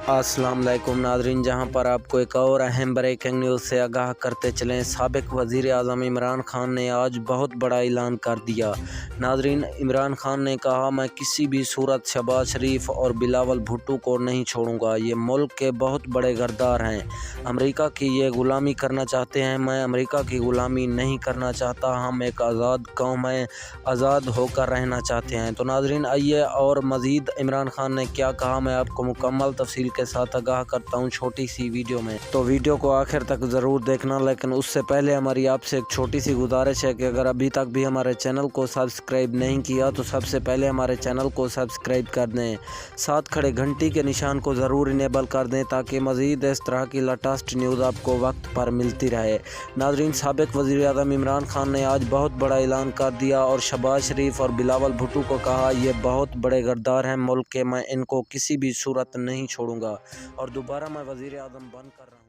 अस्सलाम वालेकुम नाज़रीन, जहां पर आपको एक और अहम ब्रेकिंग न्यूज़ से आगाह करते चलें। साबिक वज़ीर आज़म इमरान खान ने आज बहुत बड़ा ऐलान कर दिया। नाज़रीन, इमरान खान ने कहा, मैं किसी भी सूरत शहबाज शरीफ और बिलावल भुट्टो को नहीं छोड़ूंगा। ये मुल्क के बहुत बड़े गद्दार हैं, अमेरिका की ये ग़ुलामी करना चाहते हैं। मैं अमेरिका की ग़ुलामी नहीं करना चाहता। हम एक आज़ाद कौम हैं, आज़ाद होकर रहना चाहते हैं। तो नाज़रीन, आइए और मज़ीद इमरान खान ने क्या कहा मैं आपको मुकम्मल तफसील के साथ आगाह करता हूं छोटी सी वीडियो में। तो वीडियो को आखिर तक ज़रूर देखना, लेकिन उससे पहले हमारी आपसे एक छोटी सी गुजारिश है कि अगर अभी तक भी हमारे चैनल को सब्सक्राइब नहीं किया तो सबसे पहले हमारे चैनल को सब्सक्राइब कर दें, साथ खड़े घंटी के निशान को ज़रूर इनेबल कर दें ताकि मज़ीद इस तरह की लेटेस्ट न्यूज़ आपको वक्त पर मिलती रहे। नाज़रीन, साबिक वज़ीर आज़म इमरान खान ने आज बहुत बड़ा ऐलान कर दिया और शहबाज शरीफ और बिलावल भुट्टो को कहा, ये बहुत बड़े गद्दार हैं मुल्क के, मैं इनको किसी भी सूरत नहीं छोड़ूंगा और दोबारा मैं वज़ीर आज़म बन कर रहा हूँ।